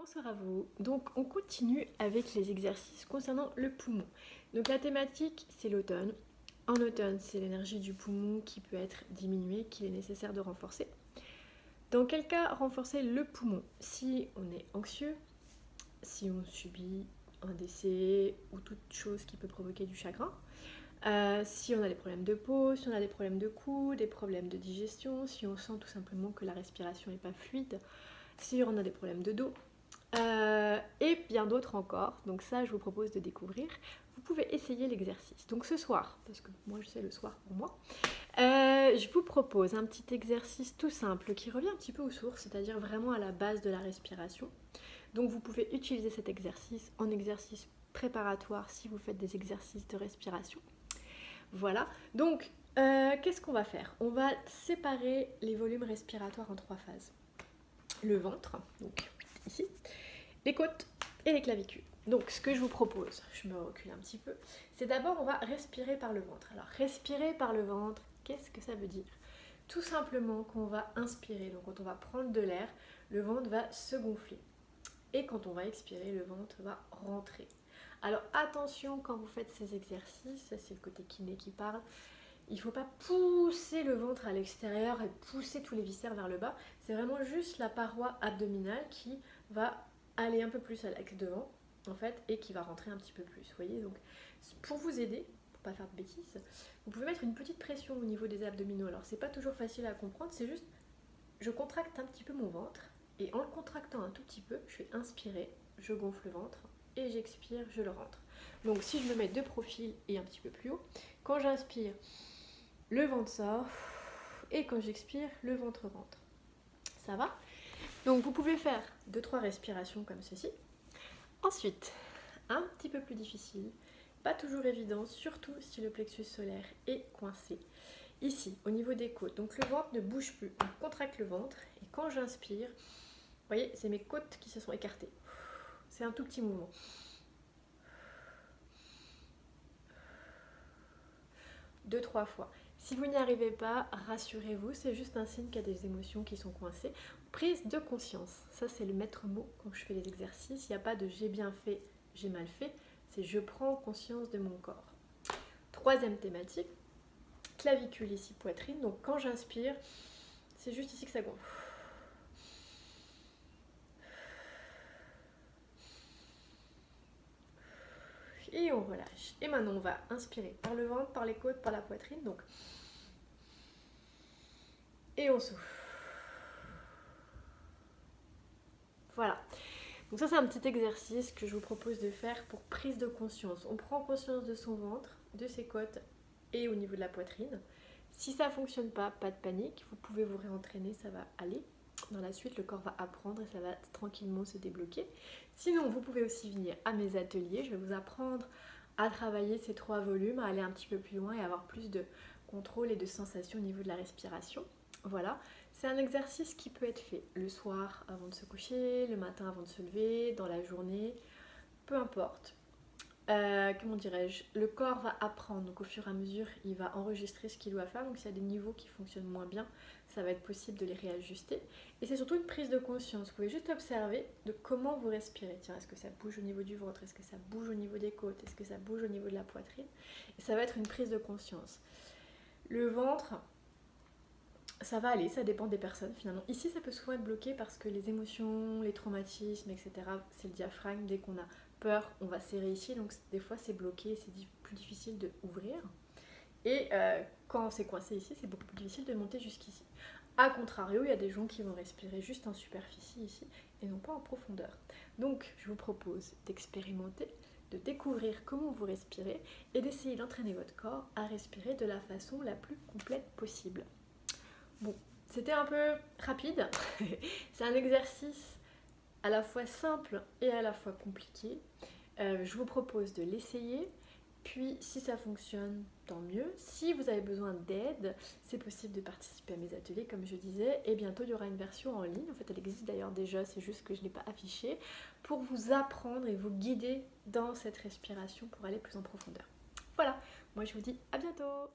Bonsoir à vous. Donc on continue avec les exercices concernant le poumon. Donc la thématique c'est l'automne. En automne c'est l'énergie du poumon qui peut être diminuée, qu'il est nécessaire de renforcer. Dans quel cas renforcer le poumon? Si on est anxieux, si on subit un décès ou toute chose qui peut provoquer du chagrin, si on a des problèmes de peau, si on a des problèmes de cou, des problèmes de digestion, si on sent tout simplement que la respiration n'est pas fluide, si on a des problèmes de dos, et bien d'autres encore. Donc ça, je vous propose de découvrir. Vous pouvez essayer l'exercice. Donc ce soir, parce que moi je sais le soir pour moi, je vous propose un petit exercice tout simple qui revient un petit peu aux sources, c'est-à-dire vraiment à la base de la respiration. Donc vous pouvez utiliser cet exercice en exercice préparatoire si vous faites des exercices de respiration. Voilà, donc qu'est-ce qu'on va faire? On va séparer les volumes respiratoires en 3 phases. Le ventre, donc ici, les côtes et les clavicules. Donc ce que je vous propose, je me recule un petit peu, c'est d'abord on va respirer par le ventre. Alors respirer par le ventre, qu'est-ce que ça veut dire? Tout simplement qu'on va inspirer, donc quand on va prendre de l'air, le ventre va se gonfler. Et quand on va expirer, le ventre va rentrer. Alors attention quand vous faites ces exercices, ça c'est le côté kiné qui parle, il ne faut pas pousser le ventre à l'extérieur et pousser tous les viscères vers le bas. C'est vraiment juste la paroi abdominale qui va aller un peu plus à l'axe devant en fait et qui va rentrer un petit peu plus. Vous voyez, donc pour vous aider, pour pas faire de bêtises, vous pouvez mettre une petite pression au niveau des abdominaux. Alors c'est pas toujours facile à comprendre, c'est juste je contracte un petit peu mon ventre et en le contractant un tout petit peu, je vais inspirer, je gonfle le ventre et j'expire, je le rentre. Donc si je me mets de profil et un petit peu plus haut, quand j'inspire, le ventre sort et quand j'expire, le ventre rentre. Ça va? Donc vous pouvez faire 2-3 respirations comme ceci. Ensuite, un petit peu plus difficile, pas toujours évident, surtout si le plexus solaire est coincé. Ici, au niveau des côtes, donc le ventre ne bouge plus, on contracte le ventre et quand j'inspire, vous voyez, c'est mes côtes qui se sont écartées. C'est un tout petit mouvement. 2-3 fois. Si vous n'y arrivez pas, rassurez-vous, c'est juste un signe qu'il y a des émotions qui sont coincées. Prise de conscience, ça c'est le maître mot quand je fais les exercices. Il n'y a pas de j'ai bien fait, j'ai mal fait, c'est je prends conscience de mon corps. Troisième thématique, clavicule ici, poitrine. Donc quand j'inspire, c'est juste ici que ça gonfle. Et on relâche. Et maintenant on va inspirer par le ventre, par les côtes, par la poitrine. Donc, et on souffle. Voilà. Donc ça c'est un petit exercice que je vous propose de faire pour prise de conscience. On prend conscience de son ventre, de ses côtes et au niveau de la poitrine. Si ça ne fonctionne pas, pas de panique, vous pouvez vous réentraîner, ça va aller. Dans la suite, le corps va apprendre et ça va tranquillement se débloquer. Sinon, vous pouvez aussi venir à mes ateliers. Je vais vous apprendre à travailler ces 3 volumes, à aller un petit peu plus loin et avoir plus de contrôle et de sensation au niveau de la respiration. Voilà, c'est un exercice qui peut être fait le soir avant de se coucher, le matin avant de se lever, dans la journée, peu importe. Comment dirais-je, le corps va apprendre, donc au fur et à mesure il va enregistrer ce qu'il doit faire, donc s'il y a des niveaux qui fonctionnent moins bien, ça va être possible de les réajuster. Et c'est surtout une prise de conscience, vous pouvez juste observer de comment vous respirez. Tiens, est-ce que ça bouge au niveau du ventre, est-ce que ça bouge au niveau des côtes, est-ce que ça bouge au niveau de la poitrine? Et ça va être une prise de conscience. Le ventre, ça va aller, ça dépend des personnes finalement. Ici, ça peut souvent être bloqué parce que les émotions, les traumatismes, etc., c'est le diaphragme. Dès qu'on a peur, on va serrer ici, donc des fois c'est bloqué, c'est plus difficile de ouvrir. Et quand c'est coincé ici, c'est beaucoup plus difficile de monter jusqu'ici. A contrario, il y a des gens qui vont respirer juste en superficie ici et non pas en profondeur. Donc, je vous propose d'expérimenter, de découvrir comment vous respirez et d'essayer d'entraîner votre corps à respirer de la façon la plus complète possible. Bon, c'était un peu rapide. C'est un exercice à la fois simple et à la fois compliqué. Je vous propose de l'essayer. Puis si ça fonctionne, tant mieux. Si vous avez besoin d'aide, c'est possible de participer à mes ateliers comme je disais. Et bientôt il y aura une version en ligne. En fait elle existe d'ailleurs déjà, c'est juste que je ne l'ai pas affichée. Pour vous apprendre et vous guider dans cette respiration pour aller plus en profondeur. Voilà, moi je vous dis à bientôt.